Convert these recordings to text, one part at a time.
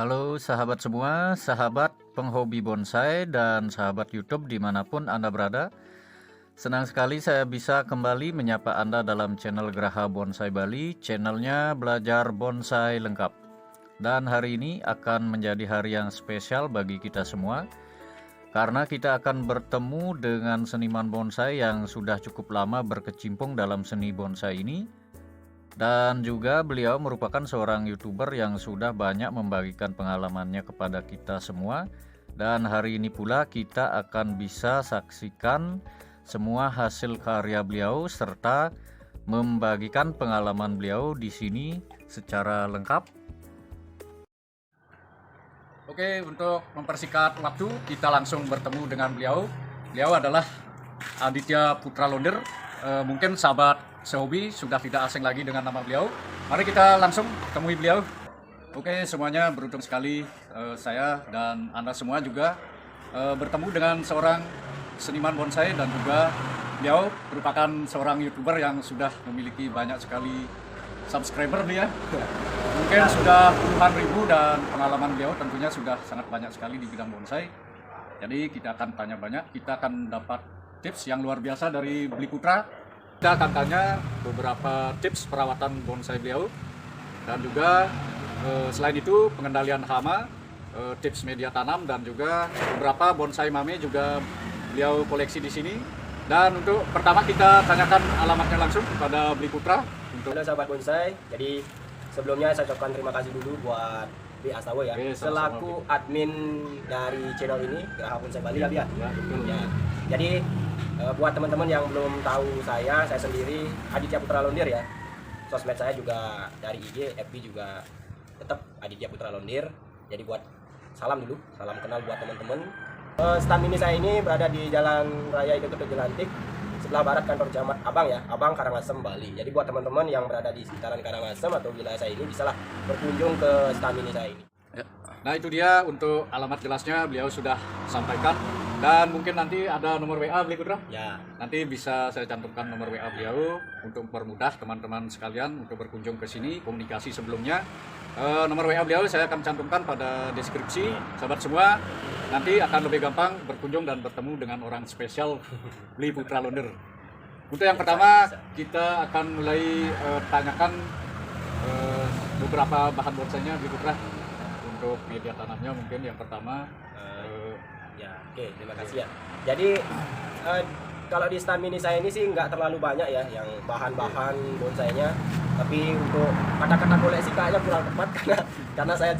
Halo sahabat semua, sahabat penghobi bonsai dan sahabat YouTube dimanapun Anda berada. Senang sekali saya bisa kembali menyapa Anda dalam channel Graha Bonsai Bali, channelnya belajar bonsai lengkap. Dan hari ini akan menjadi hari yang spesial bagi kita semua, karena kita akan bertemu dengan seniman bonsai yang sudah cukup lama berkecimpung dalam seni bonsai ini. Dan juga beliau merupakan seorang YouTuber yang sudah banyak membagikan pengalamannya kepada kita semua. Dan hari ini pula kita akan bisa saksikan semua hasil karya beliau serta membagikan pengalaman beliau di sini secara lengkap. Oke, untuk mempersingkat waktu, kita langsung bertemu dengan beliau. Beliau adalah Aditya Putra Londer. Mungkin sahabat sehobi sudah tidak asing lagi dengan nama beliau. Mari kita langsung temui beliau. Oke, semuanya beruntung sekali saya dan Anda semua juga bertemu dengan seorang seniman bonsai, dan juga beliau merupakan seorang YouTuber yang sudah memiliki banyak sekali subscriber dia. Mungkin sudah puluhan ribu, dan pengalaman beliau tentunya sudah sangat banyak sekali di bidang bonsai. Jadi kita akan tanya banyak, kita akan dapat tips yang luar biasa dari Bli Putra. Kita akan tanya beberapa tips perawatan bonsai beliau, dan juga selain itu pengendalian hama, tips media tanam, dan juga beberapa bonsai mame juga beliau koleksi di sini. Dan untuk pertama kita tanyakan alamatnya langsung kepada Bli Putra. Halo sahabat bonsai, jadi sebelumnya saya ucapkan terima kasih dulu buat Bli Astawa ya, selaku admin dari channel ini Graha Bonsai Bali ya, Bia. Ya, betul. Ya. Jadi buat teman-teman yang belum tahu saya sendiri Aditya Putra Londir ya. Sosmed saya juga dari IG, FB juga tetap Aditya Putra Londir. Jadi buat salam dulu, salam kenal buat teman-teman. Stand mini saya ini berada di Jalan Raya Idetul Jelantik, sebelah barat kantor Camat Abang ya, Abang Karangasem Bali. Jadi buat teman-teman yang berada di sekitaran Karangasem atau wilayah saya ini bisalah berkunjung ke stand mini saya ini. Ya. Nah, itu dia untuk alamat jelasnya beliau sudah sampaikan, dan mungkin nanti ada nomor WA Bli Putra. Ya. Nanti bisa saya cantumkan nomor WA beliau untuk mempermudah teman-teman sekalian untuk berkunjung ke sini, komunikasi sebelumnya. Nomor WA beliau saya akan cantumkan pada deskripsi. Sahabat semua, nanti akan lebih gampang berkunjung dan bertemu dengan orang spesial Bli Putra Londer. Untuk yang pertama, kita akan mulai tanyakan beberapa bahan bonsainya Bli Putra. Untuk media tanamnya mungkin yang pertama. Ya, oke, terima kasih ya. Jadi kalau di stand mini saya ini sih nggak terlalu banyak ya yang bahan-bahan bonsainya, tapi untuk kata-kata koleksi kayaknya kurang tepat karena saya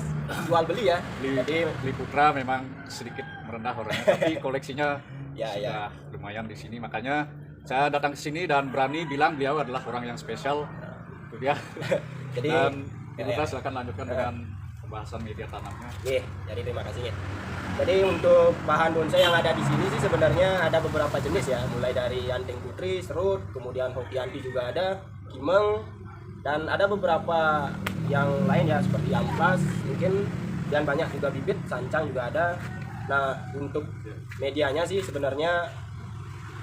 jual beli ya. Jadi Bli Putra memang sedikit merendah orangnya, tapi koleksinya sudah lumayan di sini. Makanya saya datang ke sini dan berani bilang beliau adalah orang yang spesial. Itu dia. Jadi dan Bli Putra silakan lanjutkan dengan pembahasan media tanamnya. Jadi terima kasih ya. Jadi untuk bahan bonsai yang ada di sini sih sebenarnya ada beberapa jenis ya, mulai dari Yanting Putri, Serut, kemudian Hokianti juga ada, Kimeng, dan ada beberapa yang lain ya seperti Amplas mungkin, dan banyak juga bibit, Sancang juga ada. Nah, untuk medianya sih sebenarnya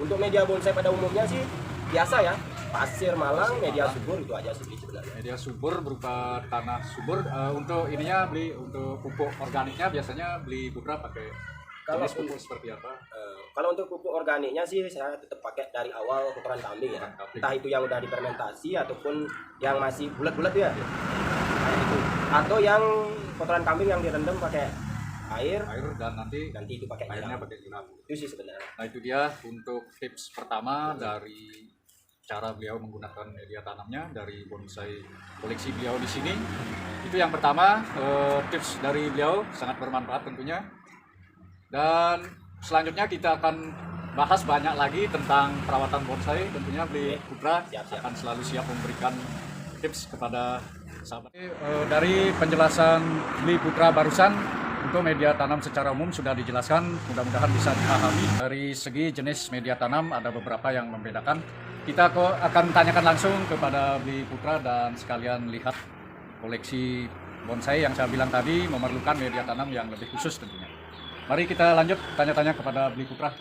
untuk media bonsai pada umumnya sih biasa ya, pasir Malang, media subur, itu aja sih sebenarnya. Media subur berupa tanah subur. Untuk ininya untuk pupuk organiknya biasanya Bli Putra pakai jenis pupuk seperti apa? Kalau untuk pupuk organiknya sih saya tetap pakai dari awal kotoran kambing ya. Entah itu yang udah difermentasi ataupun yang masih bulat-bulat ya. Kayak gitu. Atau yang kotoran kambing yang direndam pakai air Dan nanti itu pakai airnya jiram. pakai jiram. Itu sih sebenarnya. Nah, itu dia untuk tips pertama dari cara beliau menggunakan media tanamnya dari bonsai koleksi beliau di sini. Itu yang pertama, tips dari beliau sangat bermanfaat tentunya. Dan selanjutnya kita akan bahas banyak lagi tentang perawatan bonsai. Tentunya Bli Putra akan selalu siap memberikan tips kepada sahabat. Dari penjelasan Bli Putra barusan, untuk media tanam secara umum sudah dijelaskan, mudah-mudahan bisa dipahami. Dari segi jenis media tanam ada beberapa yang membedakan. Kita akan tanyakan langsung kepada Bli Putra, dan sekalian lihat koleksi bonsai yang saya bilang tadi memerlukan media tanam yang lebih khusus tentunya. Mari kita lanjut tanya-tanya kepada Bli Putra.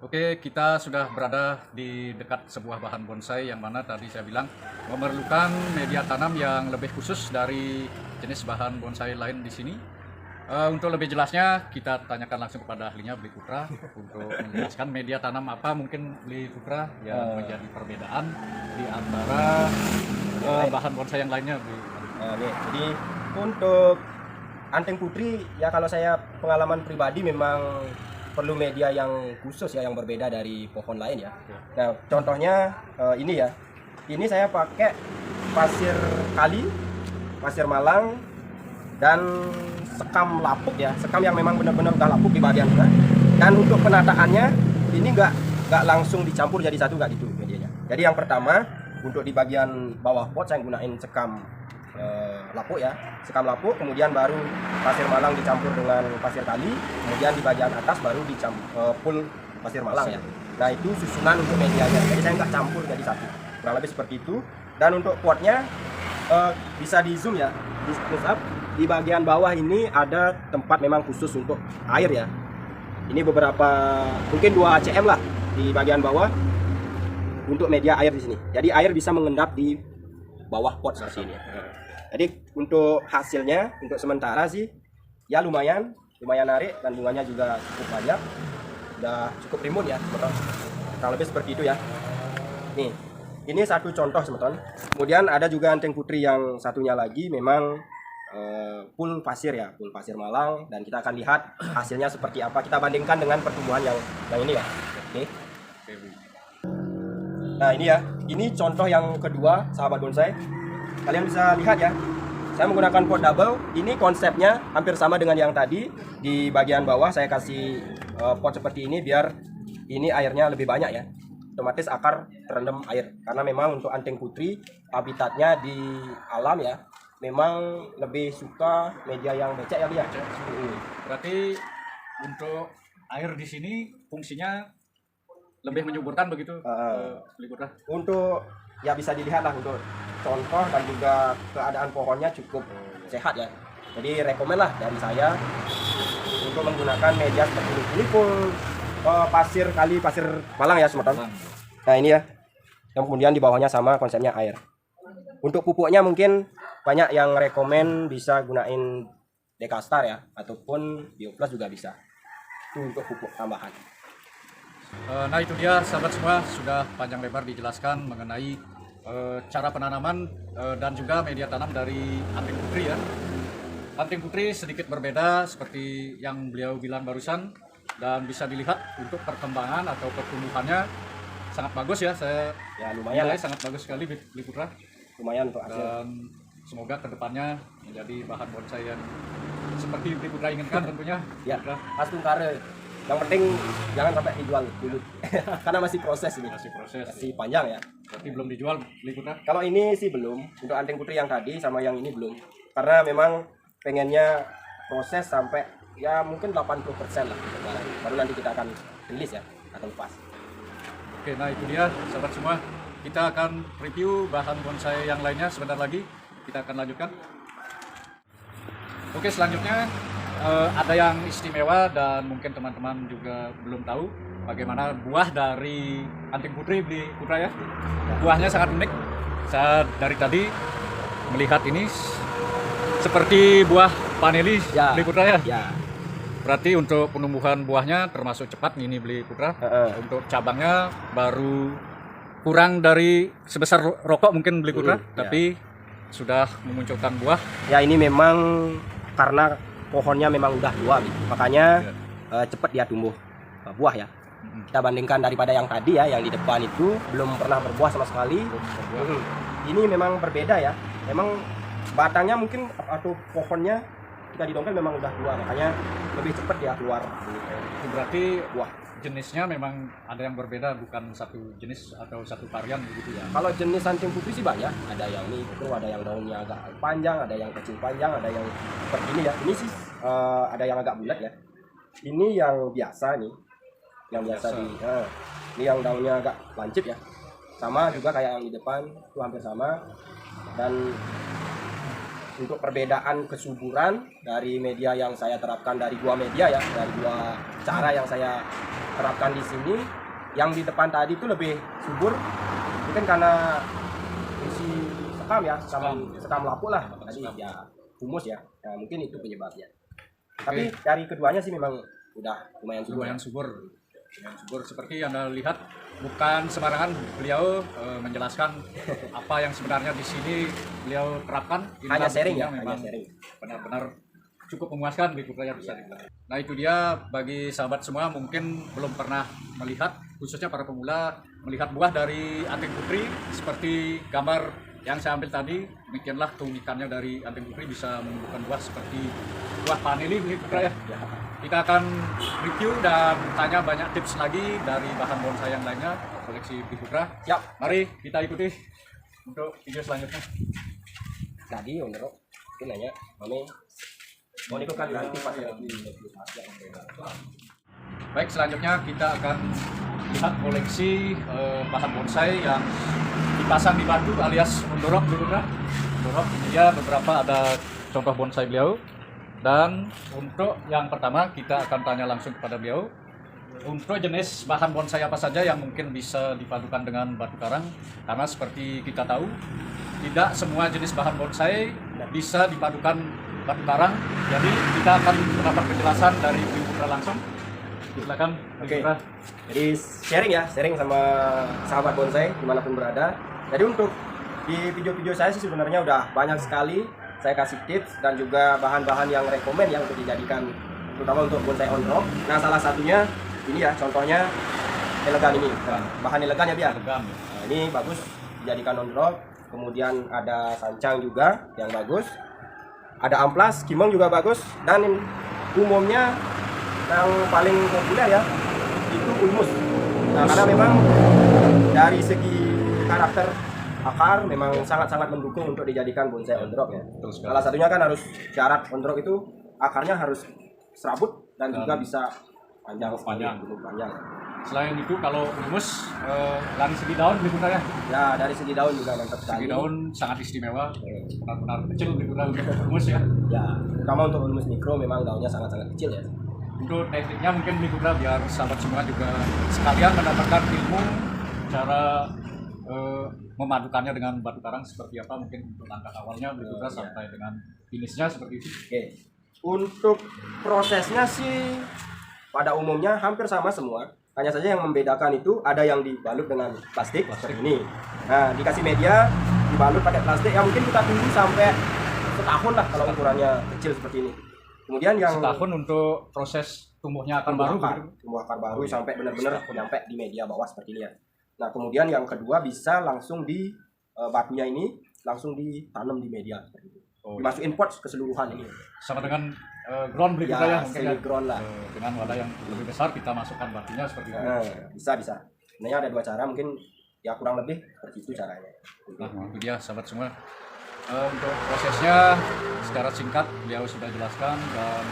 Oke, kita sudah berada di dekat sebuah bahan bonsai yang mana tadi saya bilang memerlukan media tanam yang lebih khusus dari jenis bahan bonsai lain di sini. Untuk lebih jelasnya kita tanyakan langsung kepada ahlinya Bli Putra untuk menjelaskan media tanam apa mungkin Bli Putra yang menjadi perbedaan di antara bahan bonsai yang lainnya, Bli. Jadi untuk anting putri ya, kalau saya pengalaman pribadi memang perlu media yang khusus ya, yang berbeda dari pohon lain ya. Nah contohnya ini ya, ini saya pakai pasir kali, pasir malang, dan sekam lapuk ya, sekam yang memang benar-benar udah lapuk di bagian tengah. Dan untuk penataannya ini nggak langsung dicampur jadi satu, nggak gitu medianya. Jadi yang pertama untuk di bagian bawah pot saya gunain sekam lapuk ya, sekam lapuk, kemudian baru pasir malang dicampur dengan pasir kali, kemudian di bagian atas baru dicampur full pasir malang ya. Nah itu susunan untuk medianya, jadi saya nggak campur jadi satu, kurang lebih seperti itu. Dan untuk potnya bisa di zoom ya, di close up. Di bagian bawah ini ada tempat memang khusus untuk air ya. Ini beberapa, mungkin 2 cm lah di bagian bawah untuk media air di sini. Jadi air bisa mengendap di bawah pot seperti ini. Jadi untuk hasilnya untuk sementara sih ya lumayan narik, dan bunganya juga cukup banyak, udah cukup rimbun ya teman-teman. Kurang lebih seperti itu ya. Nih, ini satu contoh teman-teman. Kemudian ada juga anting putri yang satunya lagi memang full pasir ya, full pasir malang, dan kita akan lihat hasilnya seperti apa. Kita bandingkan dengan pertumbuhan yang ini ya. Oke. Nah ini ya, ini contoh yang kedua sahabat bonsai. Kalian bisa lihat ya, saya menggunakan pot double. Ini konsepnya hampir sama dengan yang tadi. Di bagian bawah saya kasih pot seperti ini biar ini airnya lebih banyak ya, otomatis akar terendam air. Karena memang untuk anting putri habitatnya di alam ya, memang lebih suka media yang becek ya dia. Berarti untuk air di sini fungsinya lebih menyuburkan begitu, Bli Putra? Untuk ya bisa dilihat lah untuk contoh, dan juga keadaan pohonnya cukup sehat ya. Jadi rekomen lah dari saya untuk menggunakan media seperti ini. Ini full pasir kali pasir malang ya teman-teman. Nah ini ya, yang kemudian di bawahnya sama konsepnya air. Untuk pupuknya mungkin banyak yang rekomen bisa gunain Dekastar ya, ataupun Bioplus juga bisa. Itu untuk pupuk tambahan. Nah itu dia sahabat semua, sudah panjang lebar dijelaskan mengenai cara penanaman dan juga media tanam dari anting putri ya. Anting putri sedikit berbeda seperti yang beliau bilang barusan, dan bisa dilihat untuk perkembangan atau pertumbuhannya sangat bagus ya. Saya Ya lumayan nilai lah, sangat bagus sekali Bli Putra, lumayan untuk hasil. dan semoga kedepannya menjadi bahan bonsai yang seperti Bli Putra inginkan tentunya. Ya, Putra. langsung kare. Yang penting jangan sampai dijual dulu. Karena masih proses ini. Masih proses. Masih panjang ya. Berarti belum dijual Bli Putra? Kalau ini sih belum. Untuk anting putri yang tadi sama yang ini belum. Karena memang pengennya proses sampai ya mungkin 80% lah. Baru nanti kita akan rilis ya, atau lepas. Oke, nah itu dia sahabat semua. Kita akan review bahan bonsai yang lainnya sebentar lagi. Kita akan lanjutkan. Oke, selanjutnya ada yang istimewa dan mungkin teman-teman juga belum tahu bagaimana buah dari anting putri Bli Putra ya. Buahnya sangat unik. Saya dari tadi melihat ini seperti buah paneli Ya. Bli Putra ya. Ya. Berarti untuk penumbuhan buahnya termasuk cepat ini Bli Putra. Untuk cabangnya baru kurang dari sebesar rokok mungkin Bli Putra, tapi sudah memunculkan buah. Ya ini memang karena pohonnya memang udah tua gitu. Makanya cepat dia tumbuh buah ya. Kita bandingkan daripada yang tadi ya, yang di depan itu belum pernah berbuah sama sekali. Ini memang berbeda ya. Memang batangnya mungkin atau pohonnya kita didongkel memang udah tua, makanya lebih cepat dia keluar. Itu berarti buah jenisnya memang ada yang berbeda, bukan satu jenis atau satu varian begitu ya. Kalau jenis anting putri sih banyak, ada yang mikro, ada yang daunnya agak panjang, ada yang kecil panjang, ada yang seperti ini ya. Ini sih ada yang agak bulat ya. Ini yang biasa nih, yang biasa di, ini yang daunnya agak lancip ya. Sama juga kayak yang di depan, itu hampir sama. Dan untuk perbedaan kesuburan dari media yang saya terapkan dari dua media ya, dari dua cara yang saya terapkan di sini. Yang di depan tadi itu lebih subur, mungkin karena isi sekam ya, sekam lapuk lah tadi ya, humus ya. Nah, mungkin itu penyebabnya. Tapi dari keduanya sih memang udah lumayan subur. Lumayan subur. Lumayan subur. Seperti Anda lihat, bukan sembarangan beliau menjelaskan apa yang sebenarnya di sini beliau terapkan. Hanya sharing ya, memang hanya sharing. Benar-benar cukup memuaskan gitu ya bisa dibilang. Nah itu dia bagi sahabat semua mungkin belum pernah melihat, khususnya para pemula melihat buah dari anting putri seperti gambar yang saya ambil tadi. Demikianlah keunikannya dari anting putri bisa menumbuhkan buah seperti buah paneli begitu ya. Kita akan review dan tanya banyak tips lagi dari bahan bonsai yang lainnya koleksi Bli Putra. Siap. Mari kita ikuti untuk video selanjutnya. Tadi Ondro mungkin nanya, Mami mau ikut kan nanti pas lagi. Baik, selanjutnya kita akan lihat koleksi bahan bonsai yang dipasang di batu alias ondorok Bli Putra. Ondorok ini dia beberapa ada contoh bonsai beliau. Dan untuk yang pertama kita akan tanya langsung kepada beliau. Untuk jenis bahan bonsai apa saja yang mungkin bisa dipadukan dengan batu karang? Karena seperti kita tahu, tidak semua jenis bahan bonsai bisa dipadukan batu karang. Jadi kita akan mendapat penjelasan dari Bli Putra langsung. Silakan Bli Putra. Jadi sharing sama sahabat bonsai dimanapun berada. Jadi untuk di video-video saya sih sebenarnya udah banyak sekali saya kasih tips dan juga bahan-bahan yang rekomen ya untuk dijadikan terutama untuk bonsai ondrok. Nah salah satunya ini ya, contohnya elegan ini, bahan elegan ya biar. Nah, ini bagus dijadikan ondrok. Kemudian ada sancang juga yang bagus. Ada amplas, kimeng juga bagus, dan umumnya yang paling populer ya itu ulmus. Nah, karena memang dari segi karakter akar memang sangat-sangat mendukung untuk dijadikan bonsai ondrok ya. Salah satunya kan harus syarat ondrok itu akarnya harus serabut dan juga bisa panjang. Selain itu kalau ulmus dari segi daun Bli Putra ya? Ya dari segi daun juga mantap sekali. Segi daun sangat istimewa, benar-benar kecil Bli Putra untuk ulmus ya. Ya, terutama untuk ulmus mikro memang daunnya sangat-sangat kecil ya. Untuk tekniknya mungkin Bli Putra biar sahabat semua juga sekalian mendapatkan ilmu cara memadukannya dengan batu karang seperti apa, mungkin untuk langkah awalnya Bli Putra sampai dengan finishnya seperti itu. Oke. Untuk prosesnya sih pada umumnya hampir sama semua. Hanya saja yang membedakan itu ada yang dibalut dengan plastik seperti ini. Nah, dikasih media, dibalut pakai plastik. Ya mungkin kita tunggu sampai setahun lah kalau ukurannya kecil seperti ini. Kemudian yang setahun untuk proses tumbuhnya akar baru, tumbuh akar baru sampai benar-benar nyampe di media bawah seperti ini ya. Nah, kemudian yang kedua bisa langsung di batunya ini langsung ditanam di media seperti itu. Dimasukin pot keseluruhan ini. Sama dengan ground Bli Putra ya, mungkin ya. Ground lah. Dengan wadah yang lebih besar kita masukkan batunya seperti itu. Bisa. Sebenarnya ada dua cara, mungkin ya kurang lebih seperti itu caranya. Nah, itu dia sahabat semua. Untuk prosesnya secara singkat beliau sudah jelaskan, dan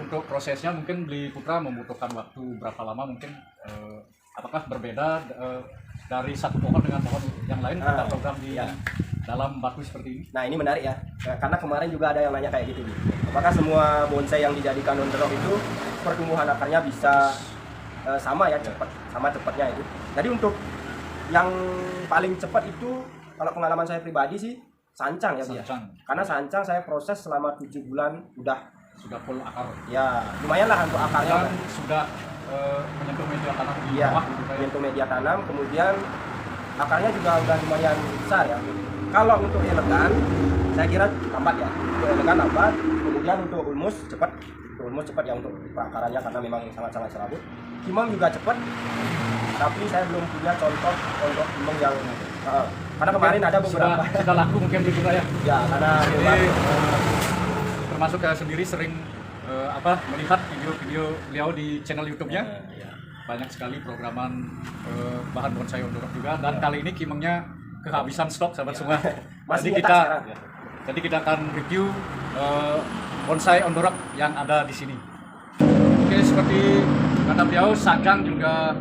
untuk prosesnya mungkin Bli Putra membutuhkan waktu berapa lama mungkin, apakah berbeda dari satu pohon dengan pohon yang lain kita program di dalam batu seperti ini? Nah ini menarik ya, karena kemarin juga ada yang nanya kayak gitu. Apakah semua bonsai yang dijadikan ondrok itu pertumbuhan akarnya bisa sama ya, cepatnya itu. Jadi untuk yang paling cepat itu kalau pengalaman saya pribadi sih sancang ya. Karena sancang saya proses selama 7 bulan sudah full akar. Ya lumayan lah untuk akarnya. Dan sudah menyentuh media tanam di bawah. Menyentuh media tanam, kemudian akarnya juga udah lumayan besar ya. Kalau untuk elegan saya kira lambat ya. Untuk elegan lambat, kemudian untuk ulmus cepat. Ya untuk perakarannya karena memang sangat-sangat serabut. Kimeng juga cepat, tapi saya belum punya contoh untuk kimeng yang karena kemarin ada beberapa sudah laku mungkin di kita ya. Ya karena termasuk saya sendiri sering melihat video-video beliau di channel YouTube-nya. Banyak sekali programan bahan bonsai ondorok juga, dan kali ini kimengnya kehabisan stok sahabat semua. Jadi kita akan review bonsai ondorok yang ada di sini. Oke, seperti kata beliau, sancang juga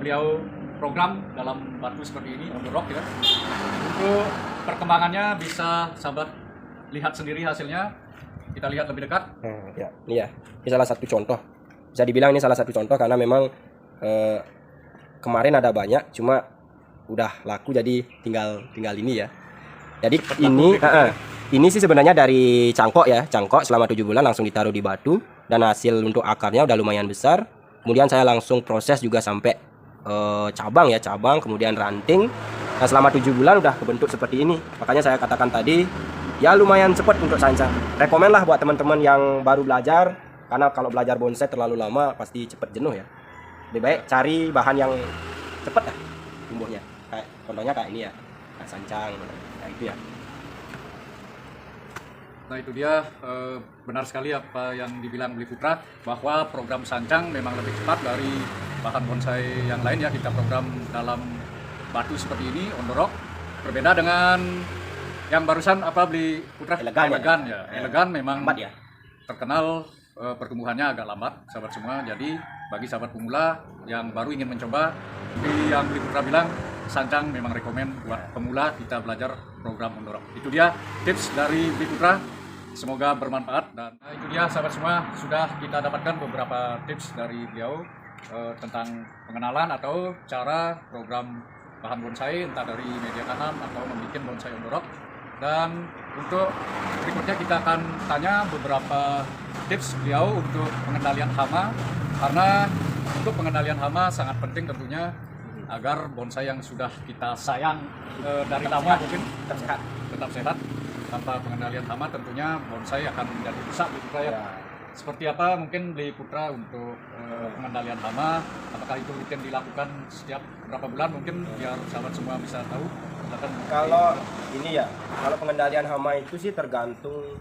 beliau program dalam batu seperti ini ondorok ya. Untuk perkembangannya bisa sahabat lihat sendiri hasilnya. Kita lihat lebih dekat. Ini ya, ini salah satu contoh bisa dibilang ini salah satu contoh karena memang kemarin ada banyak, cuma udah laku jadi tinggal ini ya. Jadi ini sih sebenarnya dari cangkok ya, cangkok selama 7 bulan langsung ditaruh di batu dan hasil untuk akarnya udah lumayan besar. Kemudian saya langsung proses juga sampai cabang ya, cabang kemudian ranting. Nah selama 7 bulan udah kebentuk seperti ini. Makanya saya katakan tadi ya lumayan cepat untuk sancang. Rekomen lah buat teman-teman yang baru belajar, karena kalau belajar bonsai terlalu lama pasti cepat jenuh ya. Lebih baik cari bahan yang cepat lah tumbuhnya. Kayak contohnya kayak ini ya, kayak sancang, kayak gitu ya. Nah itu dia, benar sekali apa yang dibilang Beli Putra, bahwa program sancang memang lebih cepat dari bahan bonsai yang lain ya. Kita program dalam batu seperti ini, on the rock, berbeda dengan yang barusan apa Beli Putra? Elegan ya. Elegan memang Lambat ya. terkenal pertumbuhannya agak lambat, sahabat semua. Jadi bagi sahabat pemula yang baru ingin mencoba, seperti yang Beli Putra bilang, sancang memang rekomen buat pemula kita belajar program on the rock. Itu dia tips dari Beli Putra. Semoga bermanfaat. Dan itu dia sahabat semua, sudah kita dapatkan beberapa tips dari beliau tentang pengenalan atau cara program bahan bonsai, entah dari media tanam atau membuat bonsai on the rock. Dan untuk berikutnya kita akan tanya beberapa tips beliau untuk pengendalian hama, karena untuk pengendalian hama sangat penting tentunya agar bonsai yang sudah kita sayang dari lama mungkin tetap sehat. Tanpa pengendalian hama tentunya bonsai akan menjadi rusak gitu ya. Seperti apa mungkin Beli Putra untuk pengendalian hama, apakah itu rutin dilakukan setiap berapa bulan mungkin biar sahabat semua bisa tahu? Kalau ini ya, kalau pengendalian hama itu sih tergantung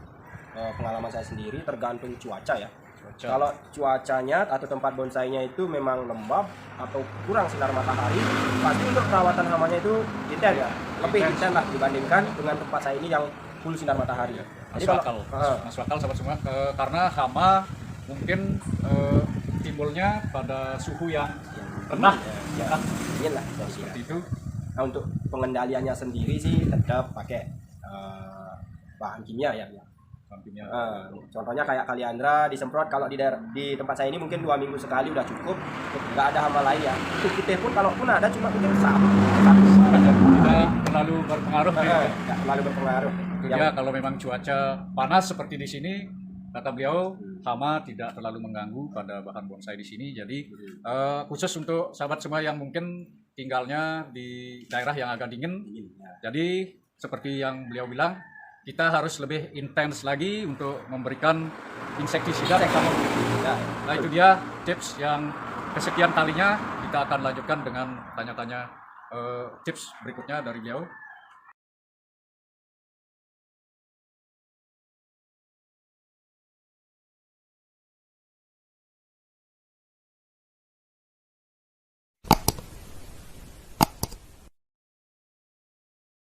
pengalaman saya sendiri, tergantung cuaca ya. Kalau cuacanya atau tempat bonsainya itu memang lembab atau kurang sinar matahari, pasti untuk perawatan hamanya itu intens ya, lebih intens lah dibandingkan dengan tempat saya ini yang full sinar matahari. Jadi masuk akal sahabat semua, karena hama mungkin timbulnya pada suhu yang rendah ya, inilah seperti itu. Nah untuk pengendaliannya sendiri sih tetap pakai bahan kimia ya. Contohnya kayak kaliandra disemprot, kalau di tempat saya ini mungkin 2 minggu sekali udah cukup, nggak ada hama lain ya. Untuk putih pun kalaupun ada cuma putih satu tidak terlalu berpengaruh nggak terlalu berpengaruh ya. Kalau memang cuaca panas seperti di sini, kata beliau, hama tidak terlalu mengganggu pada bahan bonsai di sini. Jadi khusus untuk sahabat semua yang mungkin tinggalnya di daerah yang agak dingin, jadi seperti yang beliau bilang, kita harus lebih intens lagi untuk memberikan insektisida. Nah itu dia tips yang kesekian kalinya. Kita akan lanjutkan dengan tanya-tanya tips berikutnya dari beliau.